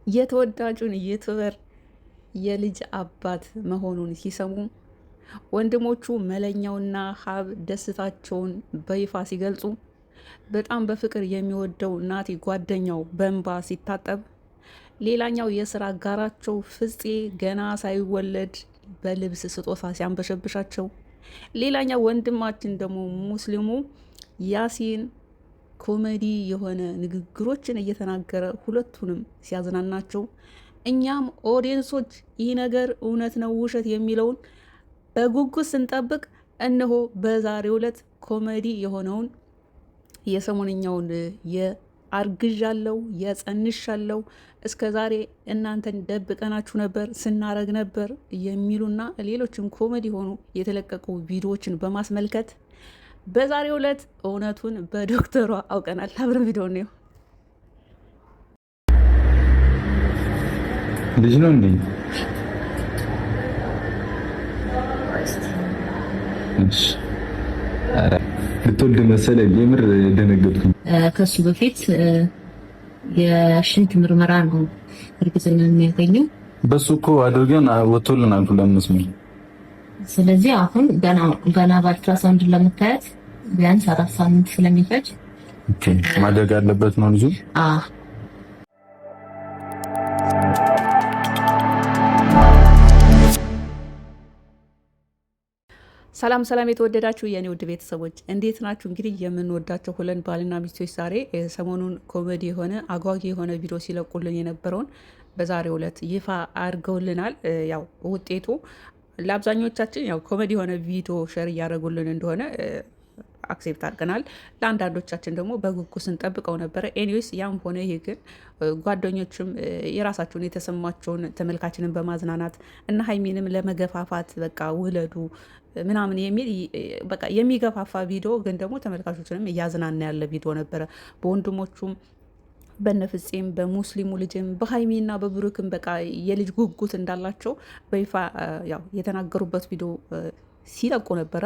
የተወዳጁን ዩቱበር የልጅ አባት መሆኑን ሲሰሙ ወንድሞቹ መለኛውና ሀብ ደስታቸውን በይፋ ሲገልጹ፣ በጣም በፍቅር የሚወደው ናቲ ጓደኛው በእንባ ሲታጠብ፣ ሌላኛው የስራ አጋራቸው ፍፄ ገና ሳይወለድ በልብስ ስጦታ ሲያንበሸብሻቸው፣ ሌላኛው ወንድማችን ደግሞ ሙስሊሙ ያሲን ኮሜዲ የሆነ ንግግሮችን እየተናገረ ሁለቱንም ሲያዝናናቸው፣ እኛም ኦዲየንሶች ይህ ነገር እውነት ነው ውሸት የሚለውን በጉጉት ስንጠብቅ እነሆ በዛሬው ዕለት ኮሜዲ የሆነውን የሰሞንኛውን የአርግዣለሁ የጸንሻለሁ እስከ ዛሬ እናንተን ደብቀናችሁ ነበር ስናረግ ነበር የሚሉና ሌሎችም ኮሜዲ ሆኑ የተለቀቁ ቪዲዮዎችን በማስመልከት በዛሬው ዕለት እውነቱን በዶክተሯ አውቀናል። አብረን ቪዲዮ ነው። ልጅ ነው እንዴ? እሺ፣ አረ ልትወልድ መሰለኝ። የምር ደነገጥኩኝ። ከሱ በፊት የሽንት ምርመራ ነው እርግዝና የሚያገኘው። በሱ እኮ አድርገን ወጥቶልናል ሁለት መስመር። ስለዚህ አሁን ገና በአልትራሳውንድ ለመታየት ቢያንስ 4 ሳምንት ስለሚፈጅ ማደግ አለበት ነው ልጁ። ሰላም ሰላም፣ የተወደዳችሁ የኔ ውድ ቤተሰቦች እንዴት ናችሁ? እንግዲህ የምንወዳቸው ሁለት ባልና ሚስቶች ዛሬ ሰሞኑን ኮሜዲ የሆነ አጓጊ የሆነ ቪዲዮ ሲለቁልን የነበረውን በዛሬው ዕለት ይፋ አድርገውልናል። ያው ውጤቱ ለአብዛኞቻችን ያው ኮሜዲ የሆነ ቪዲዮ ሸር እያደረጉልን እንደሆነ አክሴፕት አድርገናል። ለአንዳንዶቻችን ደግሞ በጉጉት ስንጠብቀው ነበረ። ኤኒዌይስ ያም ሆነ ይህ ግን ጓደኞችም የራሳቸውን የተሰማቸውን ተመልካችንን በማዝናናት እና ሀይሚንም ለመገፋፋት በቃ ውለዱ ምናምን የሚል በቃ የሚገፋፋ ቪዲዮ ግን ደግሞ ተመልካቾችንም እያዝናና ያለ ቪዲዮ ነበረ። በወንድሞቹም በነፍጼም በሙስሊሙ ልጅም በሀይሚና በብሩክም በቃ የልጅ ጉጉት እንዳላቸው በይፋ ያው የተናገሩበት ቪዲዮ ሲለቁ ነበረ።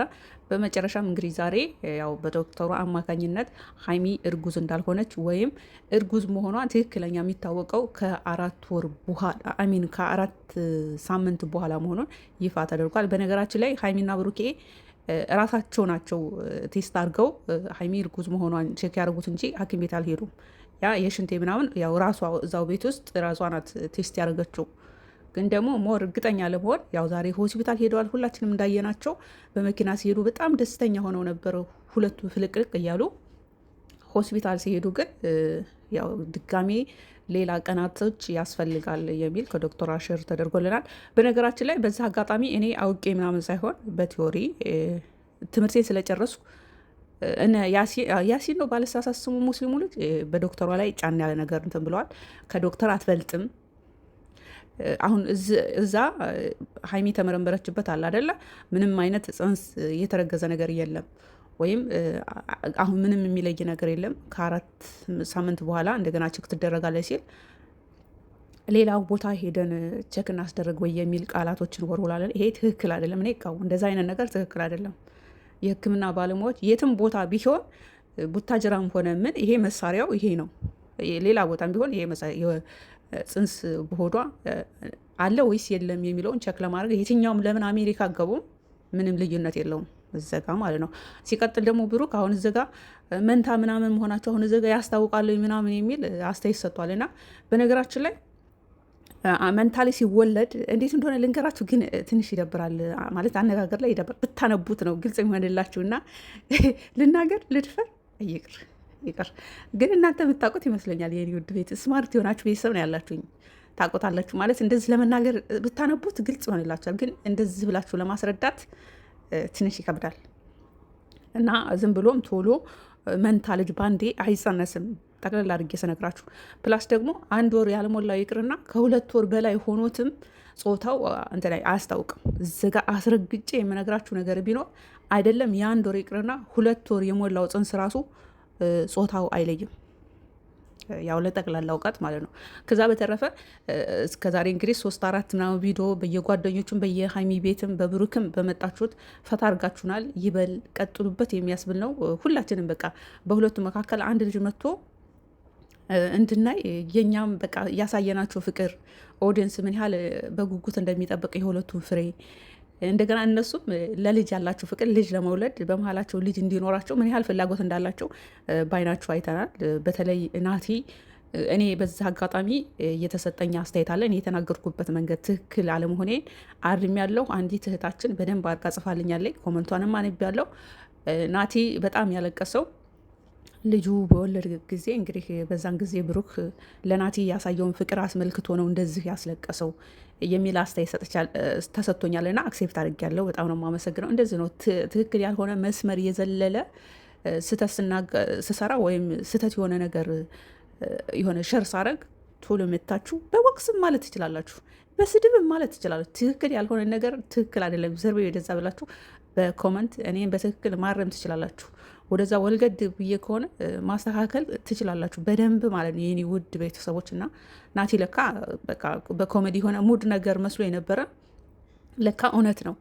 በመጨረሻም እንግዲህ ዛሬ ያው በዶክተሩ አማካኝነት ሀይሚ እርጉዝ እንዳልሆነች ወይም እርጉዝ መሆኗ ትክክለኛ የሚታወቀው ከ4 ሳምንት በኋላ መሆኑን ይፋ ተደርጓል። በነገራችን ላይ ሀይሚና ብሩኬ እራሳቸው ናቸው ቴስት አድርገው ሀይሚ እርጉዝ መሆኗን ቼክ ያደርጉት እንጂ ሐኪም ቤት አልሄዱም። ያ የሽንቴ ምናምን ያው ራሷ እዛው ቤት ውስጥ ራሷ ናት ቴስት ያደረገችው። ግን ደግሞ ሞር እርግጠኛ ለመሆን ያው ዛሬ ሆስፒታል ሄደዋል። ሁላችንም እንዳየናቸው በመኪና ሲሄዱ በጣም ደስተኛ ሆነው ነበር፣ ሁለቱ ፍልቅልቅ እያሉ። ሆስፒታል ሲሄዱ ግን ያው ድጋሜ ሌላ ቀናቶች ያስፈልጋል የሚል ከዶክተር አሸር ተደርጎልናል። በነገራችን ላይ በዛ አጋጣሚ እኔ አውቄ ምናምን ሳይሆን በቲዮሪ ትምህርቴን ስለጨረሱ ያሲን ነው ባለሳሳት ስሙ ሙስሊሙ ልጅ በዶክተሯ ላይ ጫን ያለ ነገር እንትን ብለዋል። ከዶክተር አትበልጥም። አሁን እዛ ሀይሚ ተመረመረችበት አለ አደለ? ምንም አይነት ጽንስ የተረገዘ ነገር የለም፣ ወይም አሁን ምንም የሚለይ ነገር የለም። ከ4 ሳምንት በኋላ እንደገና ቼክ ትደረጋለች ሲል ሌላ ቦታ ሄደን ቼክ እናስደረግ ወይ የሚል ቃላቶችን ወርውላለን። ይሄ ትክክል አይደለም። እኔ እንደዛ አይነት ነገር ትክክል አይደለም። የሕክምና ባለሙያዎች የትም ቦታ ቢሆን ቡታጅራም ሆነ ምን ይሄ መሳሪያው ይሄ ነው። ሌላ ቦታም ቢሆን ይሄ ጽንስ በሆዷ አለ ወይስ የለም የሚለውን ቸክ ለማድረግ የትኛውም ለምን አሜሪካ ገቡ ምንም ልዩነት የለውም እዘጋ ማለት ነው። ሲቀጥል ደግሞ ብሩክ አሁን እዘጋ መንታ ምናምን መሆናቸው አሁን እዘጋ ያስታውቃሉ ምናምን የሚል አስተያየት ሰጥቷል። እና በነገራችን ላይ መንታሊ ሲወለድ እንዴት እንደሆነ ልንገራችሁ፣ ግን ትንሽ ይደብራል ማለት አነጋገር ላይ ይደብራል። ብታነቡት ነው ግልጽ የሚሆንላችሁ። እና ልናገር ልድፈር ይቅር ግን እናንተ የምታውቁት ይመስለኛል። የኔ ውድ ቤት ስማርት የሆናችሁ ቤተሰብ ነው ያላችሁኝ፣ ታውቁታላችሁ። ማለት እንደዚህ ለመናገር ብታነቡት ግልጽ ይሆንላችኋል፣ ግን እንደዚህ ብላችሁ ለማስረዳት ትንሽ ይከብዳል። እና ዝም ብሎም ቶሎ መንታ ልጅ ባንዴ አይጸነስም። ጠቅላላ አድርጌ ስነግራችሁ ፕላስ ደግሞ 1 ወር ያልሞላው ይቅርና ከ2 ወር በላይ ሆኖትም ጾታው እንትን ላይ አያስታውቅም። እዚጋ አስረግጬ የምነግራችሁ ነገር ቢኖር አይደለም የ1 ወር ይቅርና 2 ወር የሞላው ጽንስ ራሱ ጾታው አይለይም። ያው ለጠቅላላ እውቀት ማለት ነው። ከዛ በተረፈ እስከዛሬ እንግዲህ 3-4 ምናምን ቪዲዮ በየጓደኞቹም በየሀይሚ ቤትም በብሩክም በመጣችሁት ፈታ አድርጋችሁናል። ይበል ቀጥሉበት የሚያስብል ነው። ሁላችንም በቃ በሁለቱ መካከል አንድ ልጅ መጥቶ እንድናይ የኛም በቃ ያሳየናቸው ፍቅር ኦዲየንስ ምን ያህል በጉጉት እንደሚጠብቅ የሁለቱን ፍሬ እንደገና እነሱም ለልጅ ያላቸው ፍቅር ልጅ ለመውለድ በመሀላቸው ልጅ እንዲኖራቸው ምን ያህል ፍላጎት እንዳላቸው በአይናቸው አይተናል። በተለይ ናቲ እኔ በዛ አጋጣሚ እየተሰጠኝ አስተያየት አለ። እኔ የተናገርኩበት መንገድ ትክክል አለመሆኔን አርም ያለው አንዲት እህታችን በደንብ አድርጋ ጽፋልኛለች። ኮመንቷንም አንብ ያለው ናቲ በጣም ያለቀሰው ልጁ በወለድ ጊዜ እንግዲህ በዛን ጊዜ ብሩክ ለናቲ ያሳየውን ፍቅር አስመልክቶ ነው እንደዚህ ያስለቀሰው የሚል አስተያየት ተሰጥቶኛል እና አክሴፕት አድርጌያለሁ። በጣም ነው የማመሰግነው። እንደዚህ ነው ትክክል ያልሆነ መስመር የዘለለ ስህተት ስሰራ ወይም ስህተት የሆነ ነገር የሆነ ሸር ሳረግ ቶሎ መታችሁ በወቅስም ማለት ትችላላችሁ፣ በስድብም ማለት ትችላላችሁ። ትክክል ያልሆነ ነገር ትክክል አይደለም ዘርቤ ወደዛ ብላችሁ በኮመንት እኔም በትክክል ማረም ትችላላችሁ። ወደዛ ወልገድ ብዬ ከሆነ ማስተካከል ትችላላችሁ በደንብ ማለት ነው። የኔ ውድ ቤተሰቦች እና ናቲ ለካ በቃ በኮሜዲ የሆነ ሙድ ነገር መስሎ የነበረ ለካ እውነት ነው።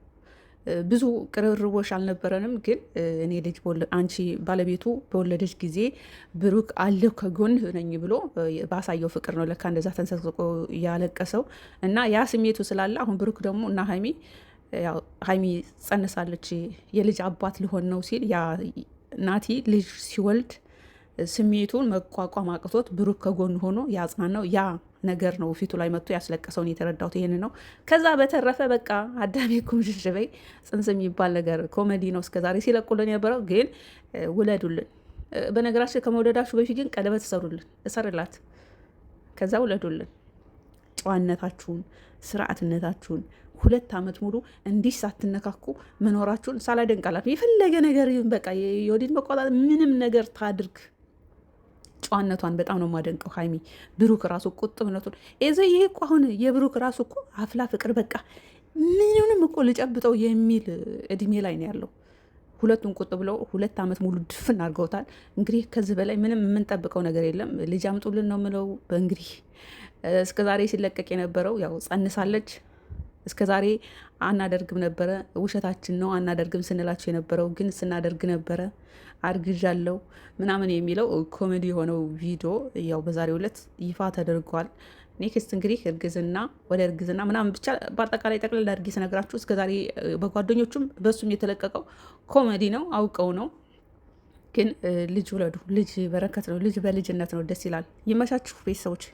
ብዙ ቅርርቦሽ አልነበረንም፣ ግን እኔ ልጅ አንቺ ባለቤቱ በወለደች ጊዜ ብሩክ አለሁ ከጎን ነኝ ብሎ ባሳየው ፍቅር ነው ለካ እንደዛ ተንሰቅስቆ ያለቀሰው እና ያ ስሜቱ ስላለ አሁን ብሩክ ደግሞ እና ሀይሚ ጸንሳለች የልጅ አባት ሊሆን ነው ሲል ናቲ ልጅ ሲወልድ ስሜቱን መቋቋም አቅቶት ብሩክ ከጎን ሆኖ ያጽናናው ያ ነገር ነው ፊቱ ላይ መጥቶ ያስለቀሰውን የተረዳሁት ይህን ነው። ከዛ በተረፈ በቃ አዳሜ ኩምሽሽ በይ ጽንስ የሚባል ነገር ኮሜዲ ነው እስከዛሬ ሲለቁልን የነበረው። ግን ውለዱልን። በነገራችን ከመውለዳችሁ በፊት ግን ቀለበት እሰርላት፣ ከዛ ውለዱልን። ጨዋነታችሁን፣ ስርዓትነታችሁን 2 ዓመት ሙሉ እንዲህ ሳትነካኩ መኖራችሁን ሳላደንቃላት የፈለገ ነገር በቃ የወዲን መቆጣት ምንም ነገር ታድርግ ጨዋነቷን በጣም ነው የማደንቀው። ሀይሚ ብሩክ ራሱ ቁጥብነቱን ይሄ እኮ አሁን የብሩክ ራሱ እኮ አፍላ ፍቅር በቃ ምንም እኮ ልጨብጠው የሚል እድሜ ላይ ነው ያለው። ሁለቱን ቁጥ ብለው 2 ዓመት ሙሉ ድፍን አድርገውታል። እንግዲህ ከዚህ በላይ ምንም የምንጠብቀው ነገር የለም። ልጅ አምጡልን ነው የምለው። በእንግዲህ እስከዛሬ ሲለቀቅ የነበረው ያው ጸንሳለች እስከ ዛሬ አናደርግም ነበረ፣ ውሸታችን ነው አናደርግም ስንላቸው የነበረው ግን ስናደርግ ነበረ፣ አርግዣለሁ ምናምን የሚለው ኮሜዲ የሆነው ቪዲዮ ያው በዛሬው ዕለት ይፋ ተደርጓል። ኔክስት እንግዲህ እርግዝና ወደ እርግዝና ምናምን ብቻ በአጠቃላይ ጠቅላላ አድርጌ ስነግራችሁ እስከዛሬ በጓደኞቹም በሱም የተለቀቀው ኮሜዲ ነው፣ አውቀው ነው። ግን ልጅ ውለዱ። ልጅ በረከት ነው። ልጅ በልጅነት ነው። ደስ ይላል። ይመቻችሁ ቤተሰቦች።